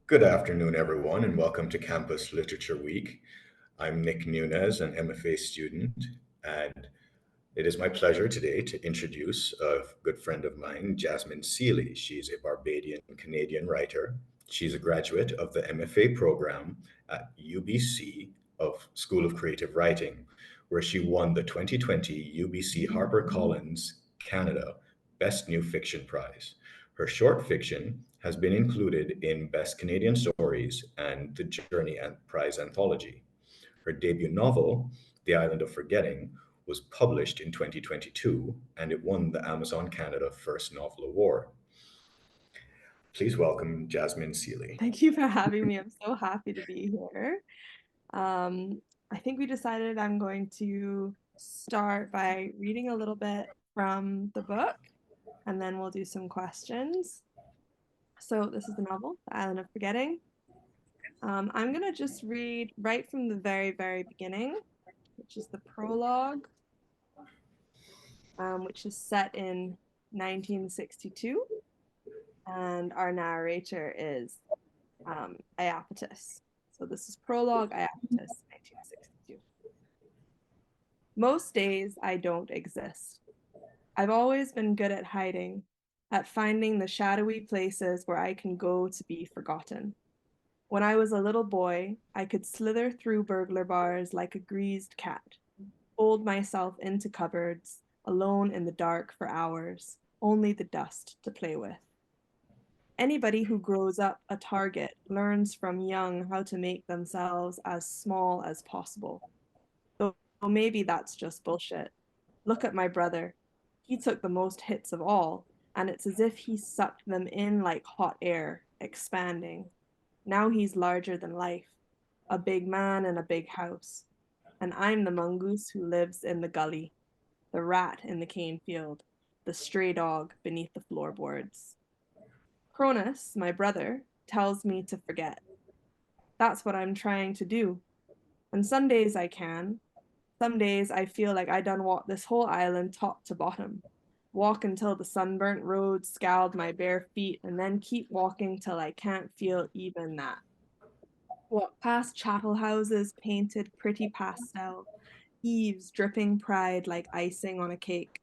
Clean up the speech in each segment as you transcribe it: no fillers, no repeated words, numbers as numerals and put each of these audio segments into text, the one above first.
Good afternoon, everyone, and welcome to Campus Literature Week. I'm Nick Nunes, an MFA student, and it is my pleasure today to introduce a good friend of mine, Jasmine Sealy. She's a Barbadian Canadian writer. She's a graduate of the MFA program at UBC of School of Creative Writing, where she won the 2020 UBC HarperCollins Canada Best New Fiction Prize. Her short fiction has been included in Best Canadian Stories and the Journey Prize Anthology. Her debut novel, The Island of Forgetting, was published in 2022 and it won the Amazon Canada First Novel Award. Please welcome Jasmine Sealy. Thank you for having me. I'm so happy to be here. I think we decided I'm going to start by reading a little bit from the book, and then we'll do some questions. So this is the novel, The Island of Forgetting. I'm going to just read right from the very, very beginning, which is the prologue, which is set in 1962. And our narrator is Iapetus. So this is prologue, Iapetus, 1962. Most days I don't exist. I've always been good at hiding, at finding the shadowy places where I can go to be forgotten. When I was a little boy, I could slither through burglar bars like a greased cat, fold myself into cupboards, alone in the dark for hours, only the dust to play with. Anybody who grows up a target learns from young how to make themselves as small as possible. Though maybe that's just bullshit. Look at my brother. He took the most hits of all, and it's as if he sucked them in like hot air, expanding. Now he's larger than life, a big man in a big house. And I'm the mongoose who lives in the gully, the rat in the cane field, the stray dog beneath the floorboards. Cronus, my brother, tells me to forget. That's what I'm trying to do. And some days I can. Some days I feel like I done walked this whole island top to bottom. Walk until the sunburnt road scald my bare feet, and then keep walking till I can't feel even that. Walk past chapel houses painted pretty pastel, eaves dripping pride like icing on a cake.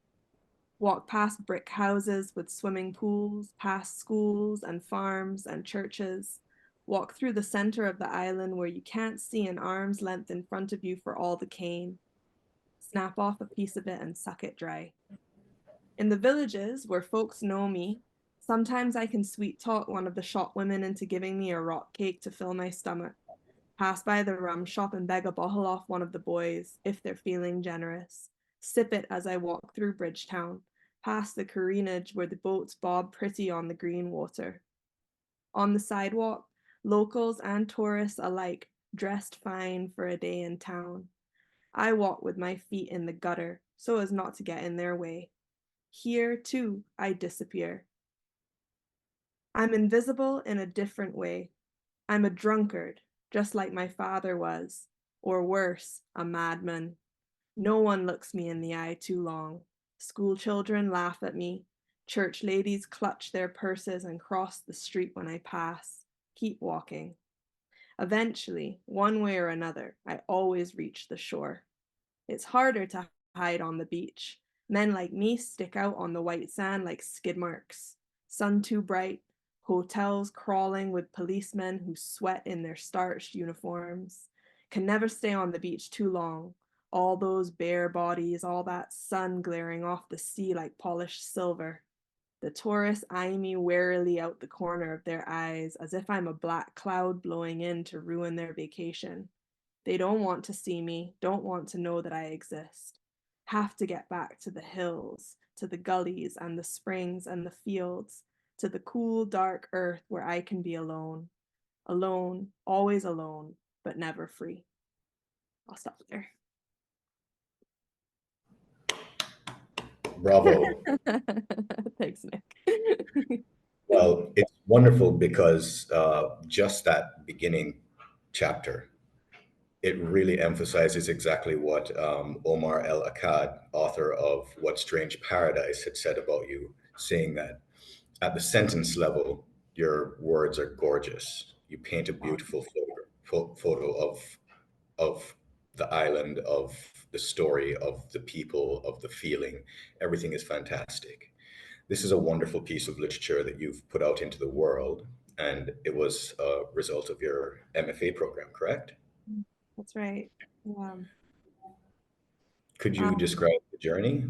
Walk past brick houses with swimming pools, past schools and farms and churches. Walk through the center of the island where you can't see an arm's length in front of you for all the cane. Snap off a piece of it and suck it dry. In the villages where folks know me, sometimes I can sweet talk one of the shop women into giving me a rock cake to fill my stomach. Pass by the rum shop and beg a bottle off one of the boys, if they're feeling generous. Sip it as I walk through Bridgetown, past the careenage where the boats bob pretty on the green water. On the sidewalk, locals and tourists alike dressed fine for a day in town. I walk with my feet in the gutter so as not to get in their way. Here, too, I disappear. I'm invisible in a different way. I'm a drunkard, just like my father was, or worse, a madman. No one looks me in the eye too long. School children laugh at me. Church ladies clutch their purses and cross the street when I pass. Keep walking. Eventually, one way or another, I always reach the shore. It's harder to hide on the beach. Men like me stick out on the white sand like skid marks. Sun too bright, hotels crawling with policemen who sweat in their starched uniforms. Can never stay on the beach too long. All those bare bodies, all that sun glaring off the sea like polished silver. The tourists eye me warily out the corner of their eyes as if I'm a black cloud blowing in to ruin their vacation. They don't want to see me, don't want to know that I exist. Have to get back to the hills, to the gullies and the springs and the fields, to the cool, dark earth where I can be alone. Alone, always alone, but never free. I'll stop there. Bravo. Thanks, Nick. Well, it's wonderful because just that beginning chapter, it really emphasizes exactly what Omar El Akkad, author of What Strange Paradise, had said about you, saying that at the sentence level, your words are gorgeous. You paint a beautiful photo of the island, of the story, of the people, of the feeling. Everything is fantastic. This is a wonderful piece of literature that you've put out into the world, and it was a result of your MFA program, correct? That's right. Yeah. Could you Um, describe the journey?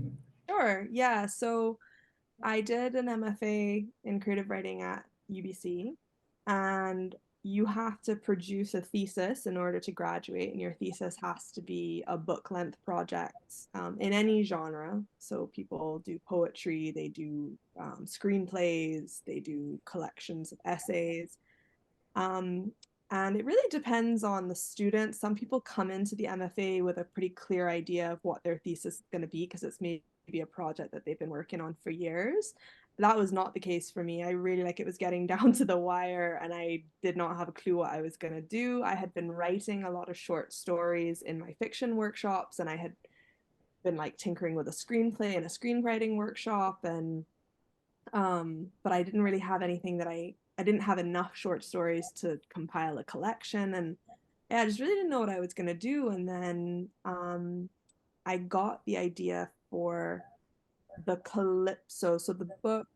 sure. Yeah. So I did an MFA in creative writing at UBC, and you have to produce a thesis in order to graduate, and your thesis has to be a book length project in any genre. So people do poetry, they do screenplays, they do collections of essays. Um, and it really depends on the student. Some people come into the MFA with a pretty clear idea of what their thesis is going to be because it's maybe a project that they've been working on for years. That was not the case for me. I really like it was getting down to the wire and I did not have a clue what I was going to do. I had been writing a lot of short stories in my fiction workshops and I had been like tinkering with a screenplay and a screenwriting workshop and but I didn't really have anything that I didn't have enough short stories to compile a collection and yeah, I just really didn't know what I was gonna do. And then I got the idea for the Calypso. So the book,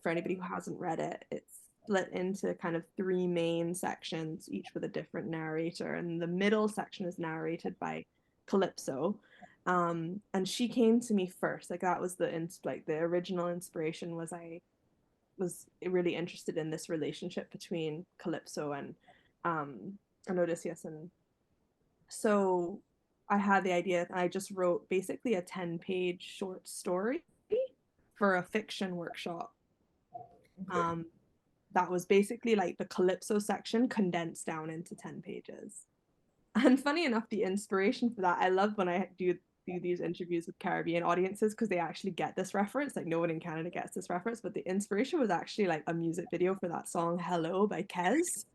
for anybody who hasn't read it, it's split into kind of three main sections, each with a different narrator. And the middle section is narrated by Calypso. And she came to me first. Like that was the original inspiration was I was really interested in this relationship between Calypso and Odysseus. And so I had the idea and I just wrote basically a 10-page short story for a fiction workshop. Okay. Um, that was basically like the Calypso section condensed down into 10 pages. And funny enough, the inspiration for that, I love when I do these interviews with Caribbean audiences because they actually get this reference. Like no one in Canada gets this reference, but the inspiration was actually like a music video for that song "Hello" by Kes.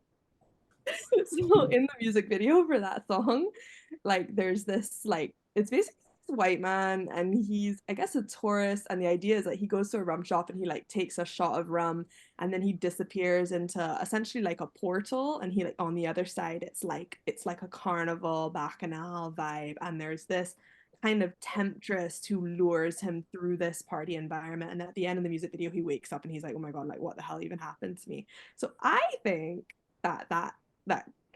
So in the music video for that song, like there's this like it's basically this white man and he's I guess a tourist and the idea is that he goes to a rum shop and he like takes a shot of rum and then he disappears into essentially like a portal and he like on the other side it's like a carnival bacchanal vibe and there's this kind of temptress who lures him through this party environment and at the end of the music video he wakes up and he's like oh my god like what the hell even happened to me. So I think that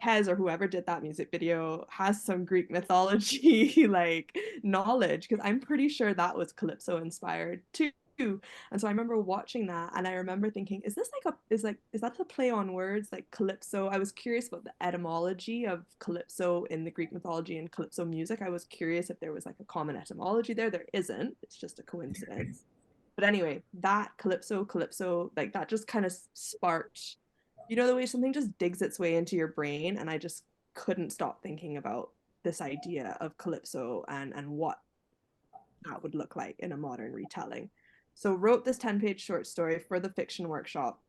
Kez or whoever did that music video has some Greek mythology like knowledge because I'm pretty sure that was Calypso inspired too. And so I remember watching that and I remember thinking, is this like is that the play on words like Calypso? I was curious about the etymology of Calypso in the Greek mythology and Calypso music. I was curious if there was like a common etymology there. There isn't. It's just a coincidence. But anyway, that Calypso, like that just kind of sparked, the way something just digs its way into your brain. And I just couldn't stop thinking about this idea of Calypso and what that would look like in a modern retelling. So wrote this 10-page short story for the fiction workshop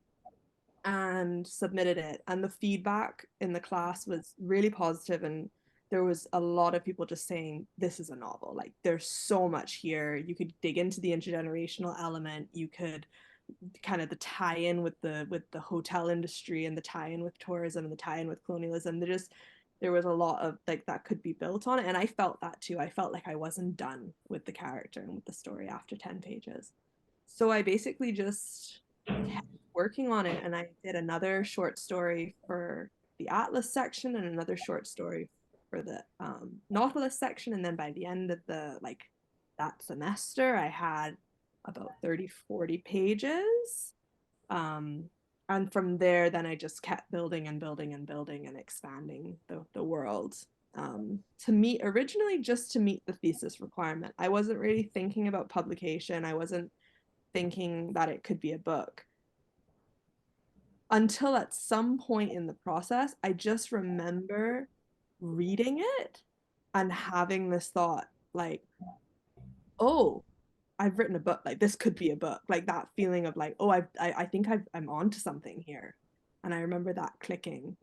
and submitted it. And the feedback in the class was really positive and there was a lot of people just saying this is a novel, like there's so much here, you could dig into the intergenerational element, you could kind of the tie-in with the hotel industry and the tie-in with tourism and the tie-in with colonialism. There was a lot of like that could be built on it and I felt that too. I felt like I wasn't done with the character and with the story after 10 pages. So I basically just kept working on it and I did another short story for the Atlas section and another short story for the Nautilus section. And then by the end of that semester, I had about 30-40 pages. Um, and from there, then I just kept building and building and building and expanding the world to meet originally just to meet the thesis requirement. I wasn't really thinking about publication. I wasn't thinking that it could be a book until at some point in the process, I just remember reading it and having this thought like, oh, I've written a book. Like this could be a book. Like that feeling of like, oh, I think I'm onto something here. And I remember that clicking.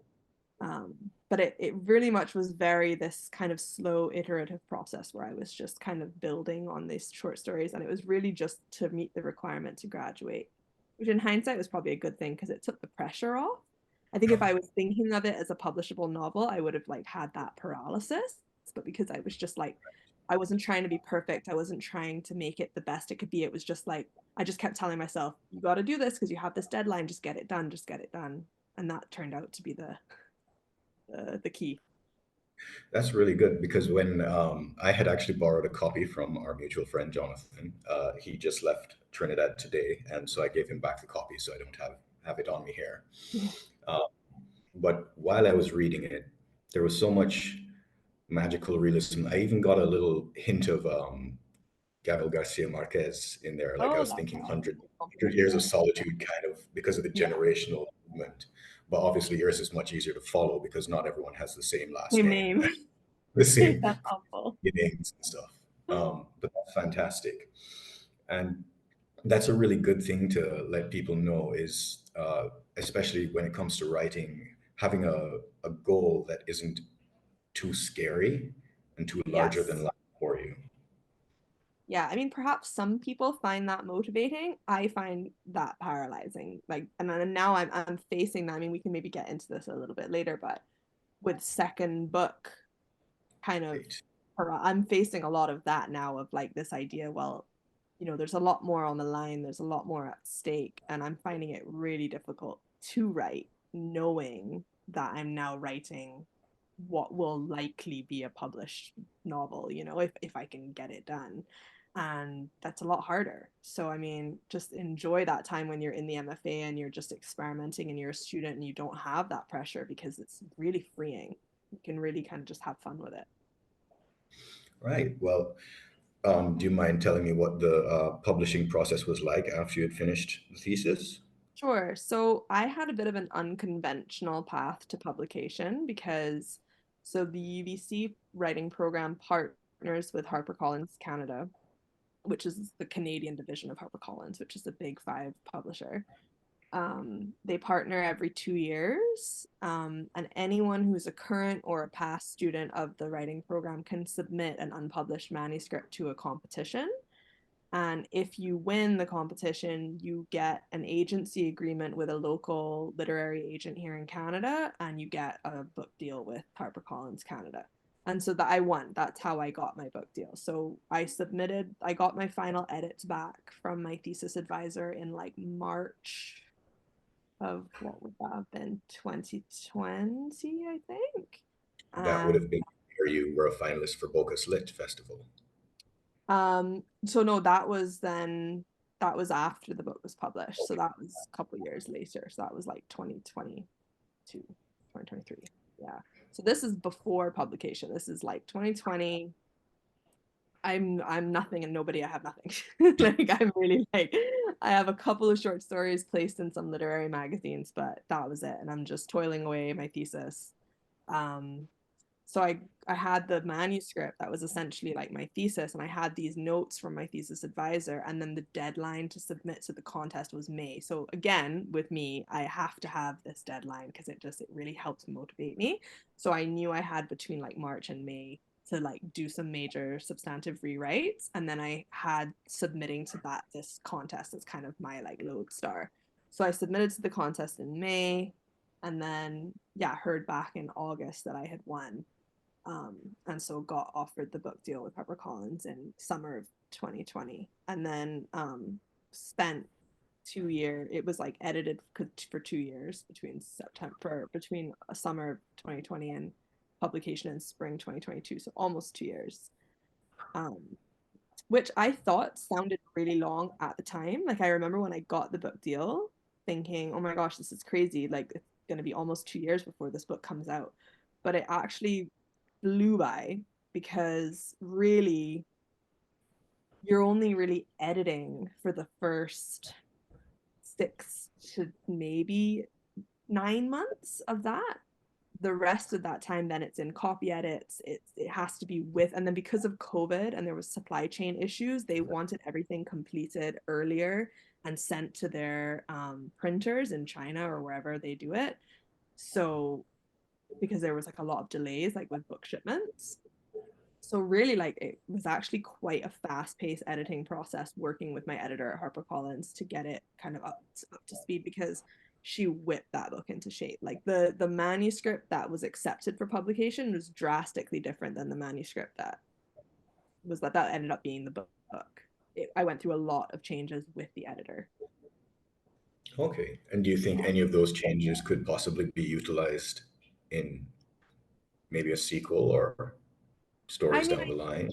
But it really much was very this kind of slow iterative process where I was just kind of building on these short stories and it was really just to meet the requirement to graduate, which in hindsight was probably a good thing because it took the pressure off. I think if I was thinking of it as a publishable novel, I would have like had that paralysis. But because I was just like, I wasn't trying to be perfect. I wasn't trying to make it the best it could be. It was just like, I just kept telling myself, you got to do this because you have this deadline. Just get it done. Just get it done. And that turned out to be the key. That's really good because when I had actually borrowed a copy from our mutual friend Jonathan, he just left Trinidad today, and so I gave him back the copy, so I don't have it on me here. Yeah. Uh, but while I was reading it, there was so much magical realism. I even got a little hint of Gabriel Garcia Marquez in there. Like I Oh, was that's thinking awesome. 100 years of solitude, kind of because of the Yeah. generational movement. But obviously, yours is much easier to follow because not everyone has the same last Same name, name. the same That's awful. names and stuff. But that's fantastic, and that's a really good thing to let people know. Is especially when it comes to writing, having a goal that isn't too scary and too larger than Yes. life for you. Yeah, I mean, perhaps some people find that motivating. I find that paralyzing. Like, and then now I'm facing that. I mean, we can maybe get into this a little bit later, but with second book, kind of, Right. I'm facing a lot of that now of like this idea. Well, there's a lot more on the line. There's a lot more at stake, and I'm finding it really difficult to write, knowing that I'm now writing what will likely be a published novel, if I can get it done. And that's a lot harder. So, I mean, just enjoy that time when you're in the MFA and you're just experimenting and you're a student and you don't have that pressure because it's really freeing. You can really kind of just have fun with it. Right. Well, do you mind telling me what the publishing process was like after you had finished the thesis? Sure. So I had a bit of an unconventional path to publication because the UBC writing program partners with HarperCollins Canada, which is the Canadian division of HarperCollins, which is a big five publisher. They partner every 2 years, and anyone who's a current or a past student of the writing program can submit an unpublished manuscript to a competition. And if you win the competition, you get an agency agreement with a local literary agent here in Canada, and you get a book deal with HarperCollins Canada. And so that I won. That's how I got my book deal. So I got my final edits back from my thesis advisor in like March of what would that have been? 2020, I think. That would And have been where you were a finalist for Bocas Lit Festival. so no, that was after the book was published. So that was a couple years later. So that was like 2022, 2023. Yeah. So this is before publication. This is like 2020. I'm nothing and nobody. I have nothing. Like I'm really like I have a couple of short stories placed in some literary magazines, but that was it. And I'm just toiling away my thesis. Um, so I had the manuscript that was essentially like my thesis, and I had these notes from my thesis advisor, and then the deadline to submit to the contest was May. So again, with me, I have to have this deadline because it really helps motivate me. So I knew I had between like March and May to like do some major substantive rewrites, and then I had submitting to this contest as kind of my like lodestar. So I submitted to the contest in May, and then yeah, heard back in August that I had won, and so got offered the book deal with HarperCollins in summer of 2020, and then spent 2 year. It was like edited for 2 years between a summer of 2020 and publication in spring 2022. So almost 2 years, um, which I thought sounded really long at the time. Like I remember when I got the book deal, thinking, "Oh my gosh, this is crazy! Like it's going to be almost 2 years before this book comes out." But it actually flew by because really you're only really editing for the first 6 to maybe 9 months of that. The rest of that time, then it's in copy edits. It has to be with, and then because of COVID and there was supply chain issues, they wanted everything completed earlier and sent to their printers in China or wherever they do it. So because there was like a lot of delays, like with book shipments. So really like it was actually quite a fast-paced editing process working with my editor at HarperCollins to get it kind of up to speed because she whipped that book into shape. Like the manuscript that was accepted for publication was drastically different than the manuscript that ended up being the book. I went through a lot of changes with the editor. Okay. And do you think any of those changes could possibly be utilized in maybe a sequel or I stories mean, down the line?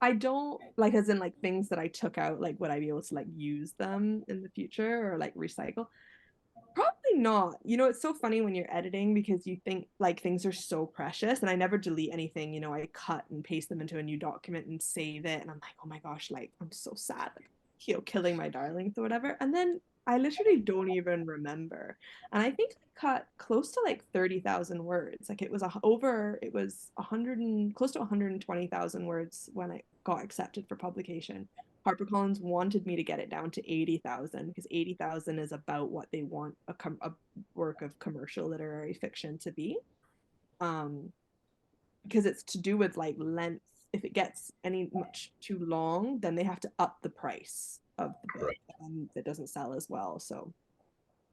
I don't like as in like things that I took out, like would I be able to like use them in the future or like recycle? Probably not. You know, it's so funny when you're editing because you think like things are so precious and I never delete anything. You know, I cut and paste them into a new document and save it. And I'm like, oh my gosh, like I'm so sad, like, you know, killing my darlings or whatever. And then I literally don't even remember. And I think I cut close to like 30,000 words. Like it was 100 and close to 120,000 words when I got accepted for publication. HarperCollins wanted me to get it down to 80,000 because 80,000 is about what they want a work of commercial literary fiction to be. Um, because it's to do with like length. If it gets any much too long, then they have to up the price of the book, Right. and it doesn't sell as well. So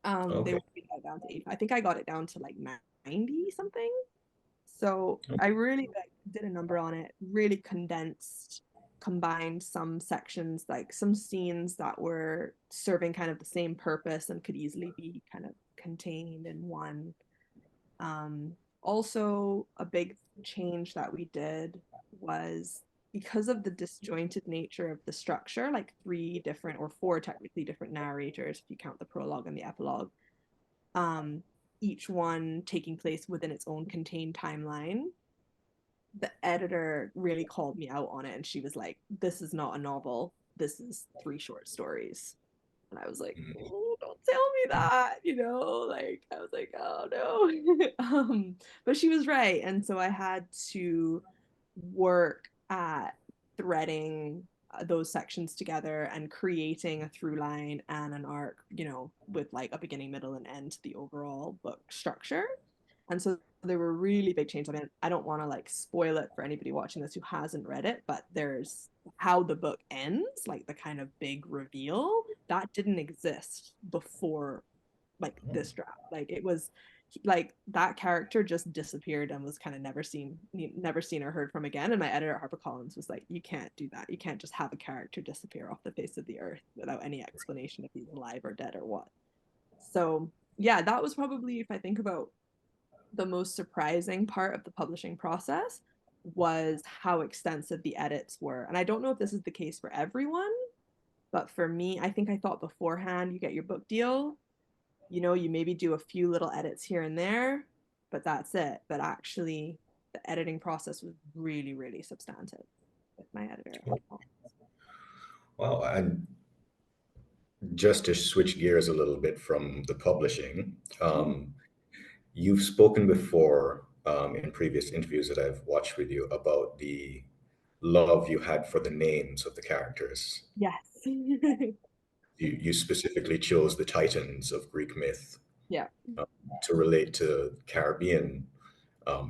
they Okay. want me to get it down to 80. I think I got it down to like 90 something. So I really like did a number on it, really condensed, combined some sections, like some scenes that were serving kind of the same purpose and could easily be kind of contained in one. Um, Also, a big change that we did was because of the disjointed nature of the structure, like three different or four technically different narrators, if you count the prologue and the epilogue, um, each one taking place within its own contained timeline. The editor really called me out on it and she was like, this is not a novel, this is three short stories. And I was like, Mhm. oh, don't tell me that, you know, like I was like, oh no. But she was right, and so I had to work at threading those sections together and creating a through line and an arc, you know, with like a beginning, middle, and end to the overall book structure. And so there were really big changes. I mean, I don't want to like spoil it for anybody watching this who hasn't read it, but there's how the book ends, like the kind of big reveal that didn't exist before like this draft. Like it was like that character just disappeared and was kind of never seen or heard from again. And my editor at HarperCollins was like, you can't do that. You can't just have a character disappear off the face of the earth without any explanation if he's alive or dead or what. So yeah, that was probably, if I think about the most surprising part of the publishing process, was how extensive the edits were. And I don't know if this is the case for everyone, but for me, I think I thought beforehand you get your book deal, you know, you maybe do a few little edits here and there, but that's it. But actually, the editing process was really, really substantive with my editor. Wow. And just to switch gears a little bit from the publishing, you've spoken before in previous interviews that I've watched with you about the love you had for the names of the characters. Yes. You specifically chose the Titans of Greek myth Yeah. um, to relate to Caribbean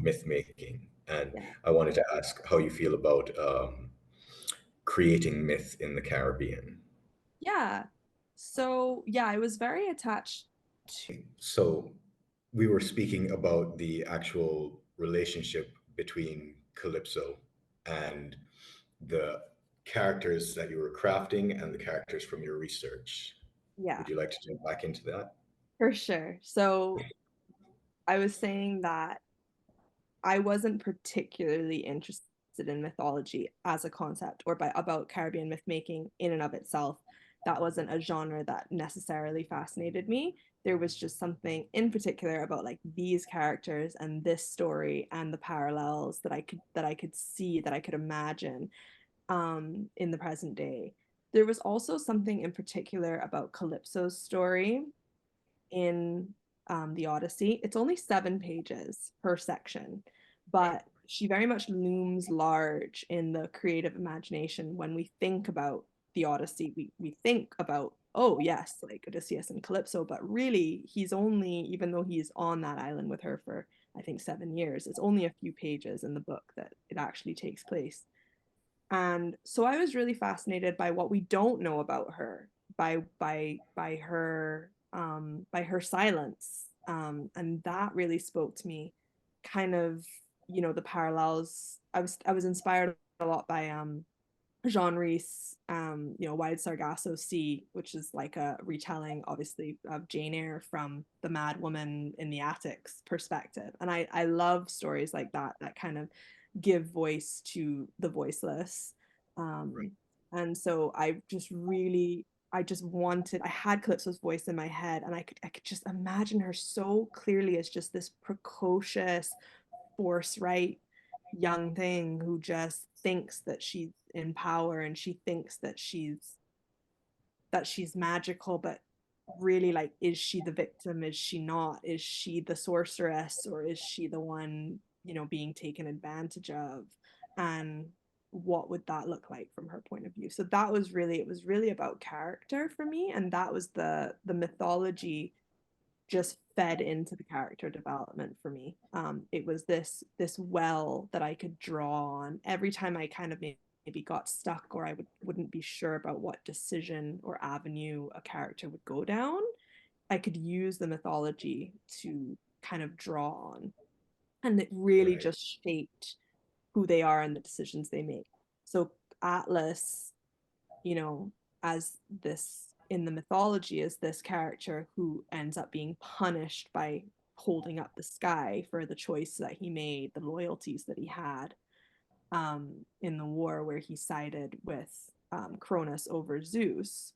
myth making. And Yeah. I wanted to ask how you feel about creating myth in the Caribbean. Yeah. So, yeah, I was very attached to, So we were speaking about the actual relationship between Calypso and the characters that you were crafting and the characters from your research. yeah, Would you like to jump back into that? for sure. So, I was saying that I wasn't particularly interested in mythology as a concept or about Caribbean myth making in and of itself. That wasn't a genre that necessarily fascinated me. There was just something in particular about like these characters and this story and the parallels that I could see, that I could imagine in the present day. There was also something in particular about Calypso's story in the Odyssey. It's only 7 pages per section, Right. but she very much looms large in the creative imagination. When we think about the Odyssey, we think about, oh yes, like Odysseus and Calypso, but really he's only, even though he's on that island with her for I think 7 years, it's only a few pages in the book that it actually takes place. And so I was really fascinated by what we don't know about her, by her by her silence. And that really spoke to me. Kind of, the parallels. I was inspired a lot by Jean Rhys, Wide Sargasso Sea, which is like a retelling, obviously, of Jane Eyre from the mad woman in the attic's perspective. And I love stories like that kind of give voice to the voiceless. Right. Um, and so I just wanted, I had Calypso's voice in my head, and I could just imagine her so clearly as just this precocious, forthright young thing who just thinks that she's in power, and she thinks that she's magical, but really, like, is she the victim? Is she not? Is she the sorceress, or is she the one, being taken advantage of? And what would that look like from her point of view? So it was really about character for me, and that was the mythology just fed into the character development for me. It was this well that I could draw on every time I kind of maybe got stuck, or wouldn't be sure about what decision or avenue a character would go down. I could use the mythology to kind of draw on, and it really Right. just shaped who they are and the decisions they make. So Atlas, you know, as this in the mythology, is this character who ends up being punished by holding up the sky for the choice that he made, the loyalties that he had, in the war where he sided with Cronus over Zeus.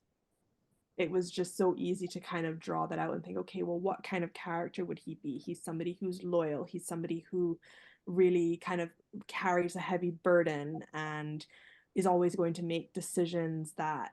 It was just so easy to kind of draw that out and think, okay, well, what kind of character would he be? He's somebody who's loyal. He's somebody who really kind of carries a heavy burden and is always going to make decisions that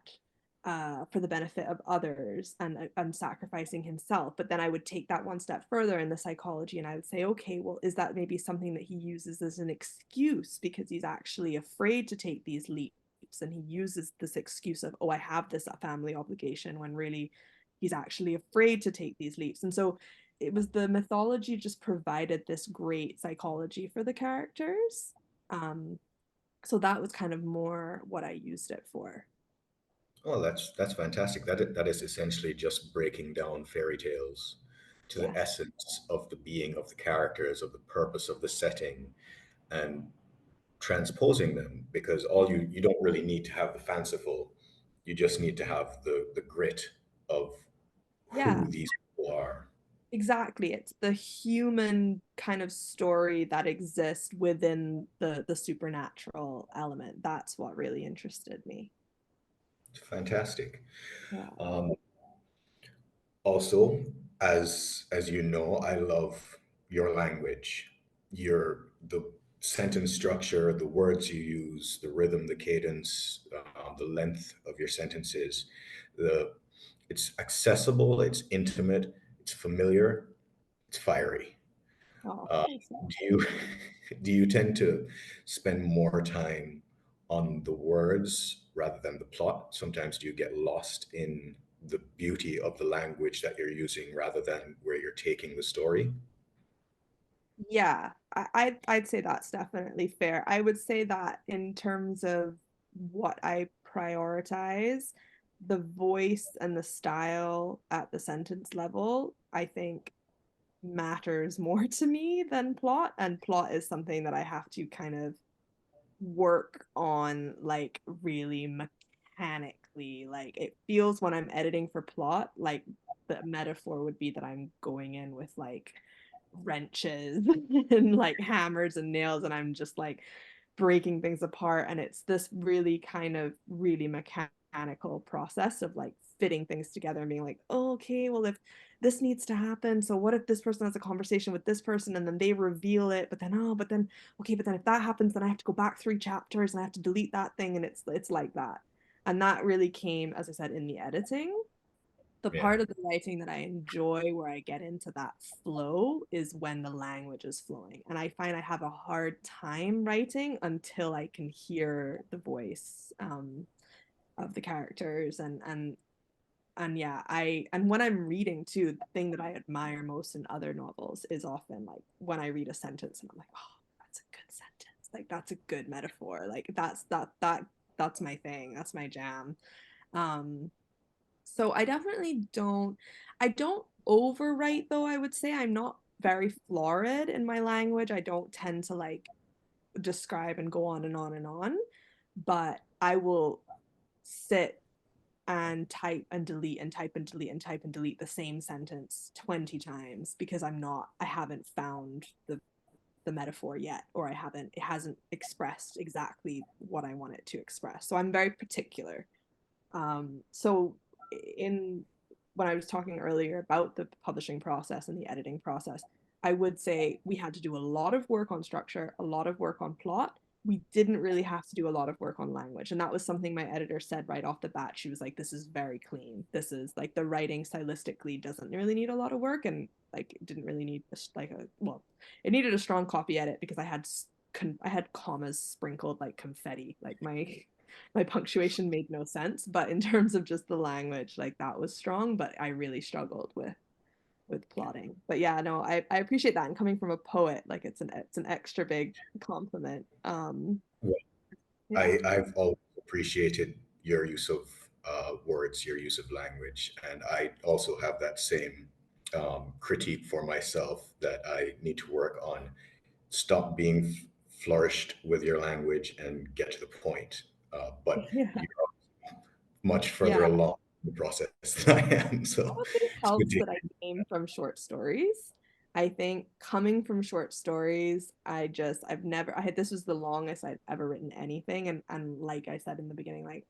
for the benefit of others, and sacrificing himself. But then I would take that one step further in the psychology, and I would say, okay, well, is that maybe something that he uses as an excuse because he's actually afraid to take these leaps, and he uses this excuse of, oh, I have this family obligation, when really he's actually afraid to take these leaps. And so it was the mythology just provided this great psychology for the characters. um so that was kind of more what I used it for. Oh, that's fantastic. That is essentially just breaking down fairy tales to the Yes. essence of the being of the characters, of the purpose of the setting, and transposing them. Because all you don't really need to have the fanciful, you just need to have the grit of Yeah, who these people are. exactly. It's the human kind of story that exists within the supernatural element. That's what really interested me. Fantastic. Yeah. Um, Also, as you know, I love your language, the sentence structure, the words you use, the rhythm, the cadence, the length of your sentences. The It's accessible, it's intimate, it's familiar, it's fiery. Oh, Uh, thanks. do you do you tend to spend more time on the words rather than the plot? Sometimes do you get lost in the beauty of the language that you're using rather than where you're taking the story? Yeah, I'd say that's definitely fair. I would say that in terms of what I prioritize, the voice and the style at the sentence level, I think, matters more to me than plot. And plot is something that I have to kind of work on, like, really mechanically. Like, it feels when I'm editing for plot, like the metaphor would be that I'm going in with like wrenches and like hammers and nails, and I'm just like breaking things apart. And it's this really kind of really mechanical process of like fitting things together and being like, oh, okay, well, if this needs to happen, so what if this person has a conversation with this person and then they reveal it, but then, oh, but then, okay, but then if that happens, then I have to go back 3 chapters and I have to delete that thing. And it's like that. And that really came, as I said, in the editing. The Yeah. part of the writing that I enjoy, where I get into that flow, is when the language is flowing. And I find I have a hard time writing until I can hear the voice, of the characters. And yeah, and when I'm reading too, the thing that I admire most in other novels is often like when I read a sentence and I'm like, oh, that's a good sentence. Like, that's a good metaphor. Like, that's my thing. That's my jam. Um, So I don't overwrite though, I would say. I'm not very florid in my language. I don't tend to like describe and go on and on and on, but I will sit and type and delete and type and delete and type and delete the same sentence 20 times because I haven't found the metaphor yet, or it hasn't expressed exactly what I want it to express. So I'm very particular. So in when I was talking earlier about the publishing process and the editing process, I would say we had to do a lot of work on structure, a lot of work on plot. We didn't really have to do a lot of work on language. And that was something my editor said right off the bat. She was like, this is very clean. This is like the writing stylistically doesn't really need a lot of work. And like, it didn't really need well, it needed a strong copy edit because I had commas sprinkled like confetti. Like my punctuation made no sense, but in terms of just the language, like that was strong, but I really struggled with plotting. But yeah, no, I appreciate that. And coming from a poet, like it's an extra big compliment. Well, Yeah. I've always appreciated your use of words, your use of language, and I also have that same critique for myself that I need to work on. Stop being flourished with your language and get to the point. But Yeah. you're much further Yeah. along in the process than I am, so Probably it's good helps to. that I came from short stories. I think coming from short stories, this was the longest I'd ever written anything. And like I said in the beginning,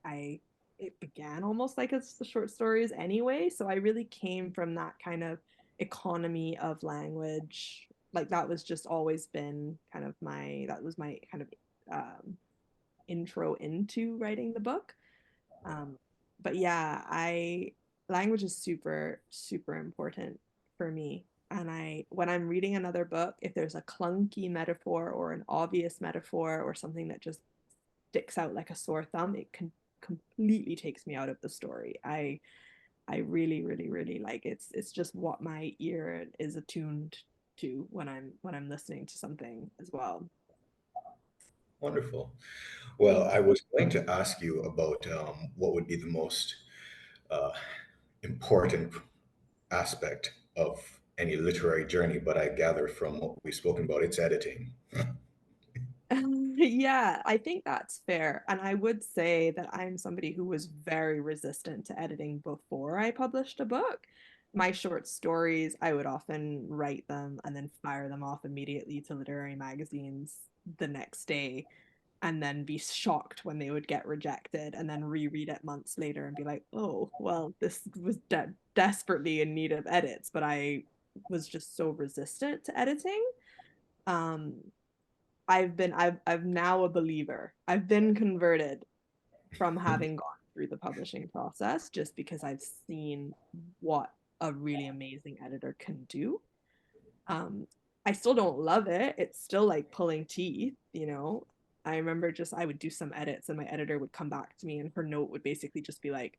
it began almost like it's the short stories anyway. So I really came from that kind of economy of language. Like that was just always been that was my kind of intro into writing the book. Um, but yeah, I language is super, super important for me. And when I'm reading another book, if there's a clunky metaphor or an obvious metaphor or something that just sticks out like a sore thumb, it can completely takes me out of the story. I really, really, really like it's just what my ear is attuned to when I'm listening to something as well. Wonderful. Yeah. Well, I was going to ask you about what would be the most uh, important aspect of any literary journey, but I gather from what we've spoken about, it's editing. Yeah, I think that's fair. And I would say that I'm somebody who was very resistant to editing before I published a book. My short stories, I would often write them and then fire them off immediately to literary magazines the next day, and then be shocked when they would get rejected, and then reread it months later and be like, oh, well, this was desperately in need of edits, but I was just so resistant to editing. Um, I'm now a believer. I've been converted from having gone through the publishing process just because I've seen what a really amazing editor can do. Um, I still don't love it. It's still like pulling teeth, you know. I remember just I would do some edits and my editor would come back to me and her note would basically just be like,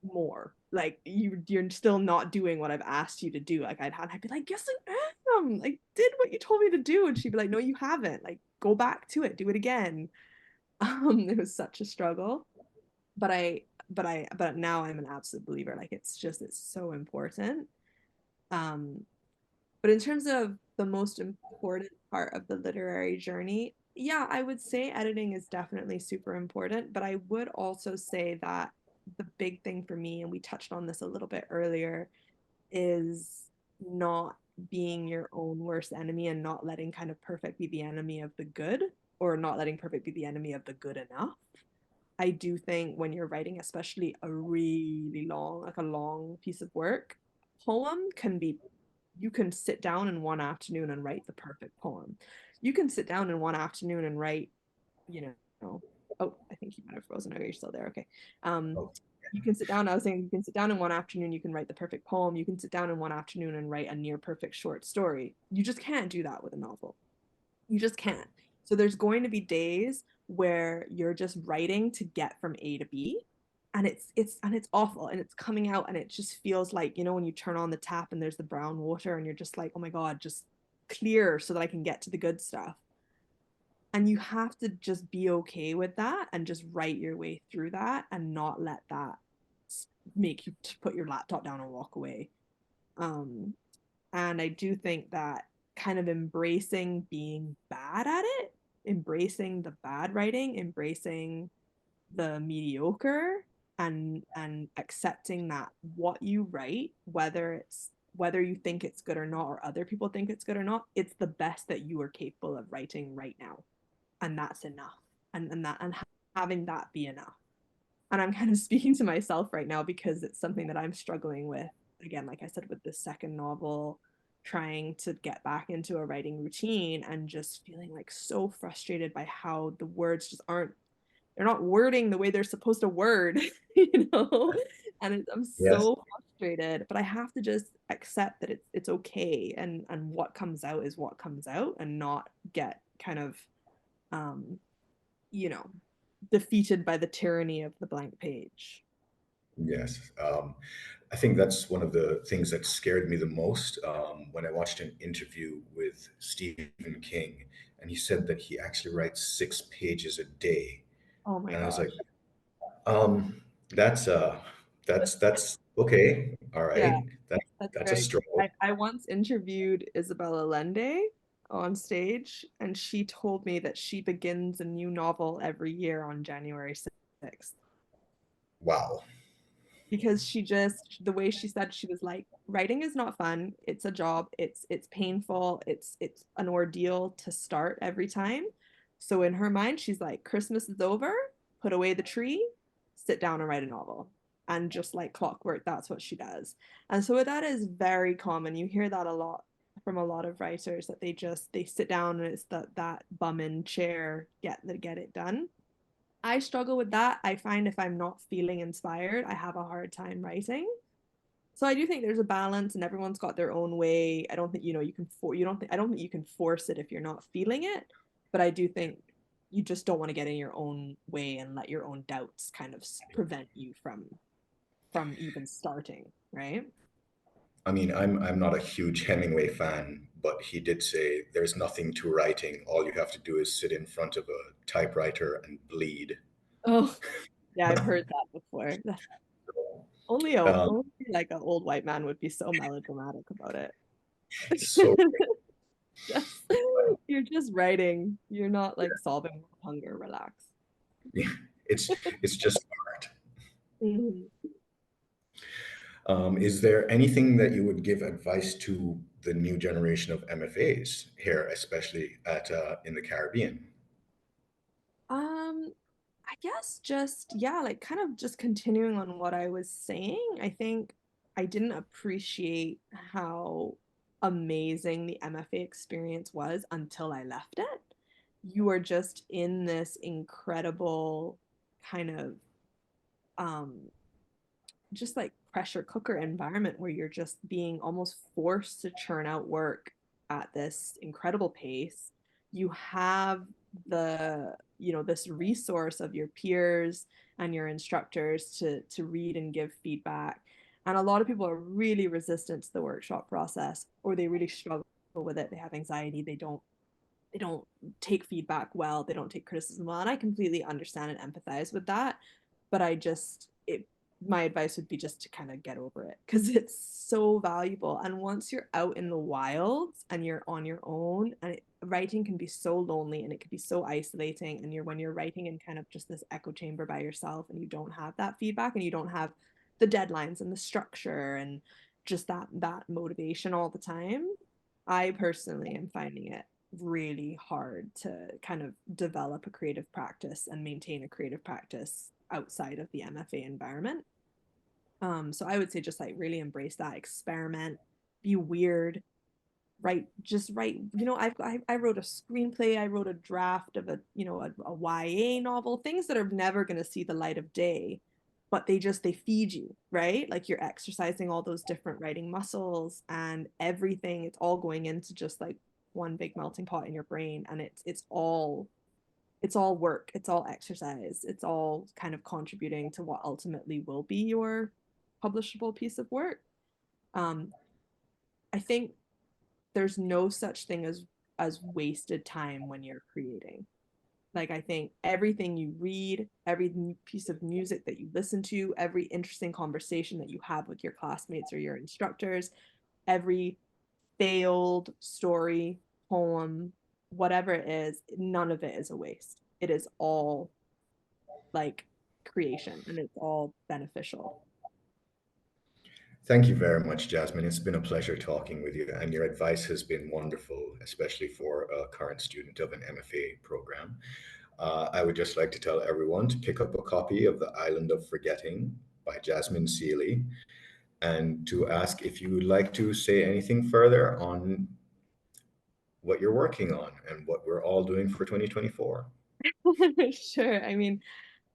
more. Like you're still not doing what I've asked you to do. I'd be like, yes, I am. I did what you told me to do. And she'd be like, no, you haven't. Like, go back to it, do it again. It was such a struggle. But now I'm an absolute believer. Like it's so important. Um, but in terms of the most important part of the literary journey, yeah, I would say editing is definitely super important. But I would also say that the big thing for me, and we touched on this a little bit earlier, is not being your own worst enemy and not letting kind of perfect be the enemy of the good, or not letting perfect be the enemy of the good enough. I do think when you're writing, especially a really long, like a long piece of work, poem can be, you can sit down in one afternoon and write the perfect poem. You can sit down in one afternoon and write, you know, oh, I think you might have frozen. Oh, you're still there. Okay. Um, Oh, you can sit down. I was saying you can sit down in one afternoon, you can write the perfect poem. You can sit down in one afternoon and write a near perfect short story. You just can't do that with a novel. You just can't. So there's going to be days where you're just writing to get from A to B, and it's awful, and it's coming out and it just feels like, you know, when you turn on the tap and there's the brown water and you're just like, "Oh my God, just clear so that I can get to the good stuff." And you have to just be okay with that and just write your way through that and not let that make you put your laptop down and walk away. Um, and I do think that kind of embracing being bad at it, embracing the bad writing, embracing the mediocre, and accepting that what you write, whether you think it's good or not, or other people think it's good or not, it's the best that you are capable of writing right now, and that's enough. And having that be enough. And I'm kind of speaking to myself right now because it's something that I'm struggling with. Again, like I said, with the second novel, trying to get back into a writing routine and just feeling like so frustrated by how the words just aren't, they're not wording the way they're supposed to word, you know? I'm Yes. so frustrated, but I have to just accept that it's okay, and what comes out is what comes out, and not get kind of um, you know, defeated by the tyranny of the blank page. Yes. I think that's one of the things that scared me the most when I watched an interview with Stephen King, and he said that he actually writes 6 pages a day. Oh my And I was like, gosh. um, that's uh, that's okay, all Yeah, right. That that's that's a very true. struggle. I once interviewed Isabella Lende on stage, and she told me that she begins a new novel every year on January 6th. Wow. Because she just, the way she said, she was like, writing is not fun, it's a job, it's painful, it's an ordeal to start every time. So in her mind, she's like, Christmas is over, put away the tree, sit down and write a novel. And just like clockwork, that's what she does. And so that is very common. You hear that a lot from a lot of writers, that they sit down and it's that bum in chair, get it done. I struggle with that. I find if I'm not feeling inspired, I have a hard time writing. So I do think there's a balance, and everyone's got their own way. I don't think, you can you don't think I don't think you can force it if you're not feeling it, but I do think you just don't want to get in your own way and let your own doubts kind of prevent you from even starting, right? I mean, I'm not a huge Hemingway fan, but he did say there's nothing to writing. All you have to do is sit in front of a typewriter and bleed. Oh, yeah, I've heard that before. Um, Only like an old white man would be so melodramatic about it. so Just you're just writing. You're not like solving hunger. Relax. yeah, it's just art. Mhm. Is there anything that you would give advice to the new generation of MFAs here, especially at in the Caribbean? Um, I guess just, yeah, like kind of just continuing on what I was saying. I think I didn't appreciate how amazing the MFA experience was until I left it. You are just in this incredible kind of um just like pressure cooker environment where you're just being almost forced to churn out work at this incredible pace. You have this resource of your peers and your instructors to read and give feedback. And a lot of people are really resistant to the workshop process, or they really struggle with it. They have anxiety, they don't take feedback well, they don't take criticism well, and I completely understand and empathize with that. But I just it my advice would be just to kind of get over it, because it's so valuable. And once you're out in the wilds and you're on your own, writing can be so lonely and it can be so isolating, and when you're writing in kind of just this echo chamber by yourself, and you don't have that feedback, and you don't have the deadlines and the structure and just that motivation all the time. I personally am finding it really hard to kind of develop a creative practice and maintain a creative practice outside of the MFA environment. So I would say just like really embrace that, experiment, be weird, write. I wrote a screenplay, I wrote a draft of a YA novel, things that are never going to see the light of day, but they feed you, right? Like you're exercising all those different writing muscles, and everything, it's all going into just like one big melting pot in your brain, and it's all work, it's all exercise, it's all kind of contributing to what ultimately will be your publishable piece of work. um I think there's no such thing as wasted time when you're creating. Like, I think everything you read, every piece of music that you listen to, every interesting conversation that you have with your classmates or your instructors, every failed story, poem, whatever it is, none of it is a waste. It is all like creation and it's all beneficial. Thank you very much, Jasmine. It's been a pleasure talking with you, and your advice has been wonderful, especially for a current student of an MFA program. I would just like to tell everyone to pick up a copy of The Island of Forgetting by Jasmine Sealy, and to ask if you would like to say anything further on what you're working on and what we're all doing for 2024. Sure. I mean,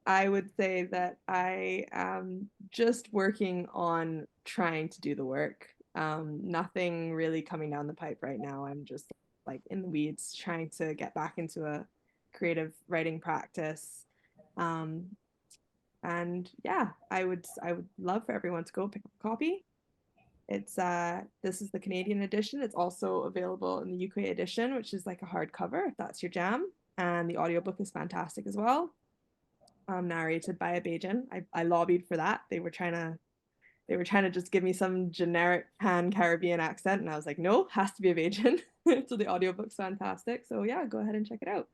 I would say that I am just working on trying to do the work. Nothing really coming down the pipe right now. I'm just like in the weeds trying to get back into a creative writing practice. Um, and yeah, I would love for everyone to go pick up a copy. It's this is the Canadian edition. It's also available in the UK edition, which is like a hardcover if that's your jam. And the audiobook is fantastic as well, narrated by a Bajan. I lobbied for that. They were trying to just give me some generic pan Caribbean accent, and I was like, no, has to be a Bajan. So the audiobook's fantastic. So yeah, go ahead and check it out.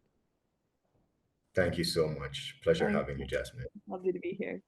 Thank you so much. Pleasure Thanks. having you, Jasmine. Lovely to be here.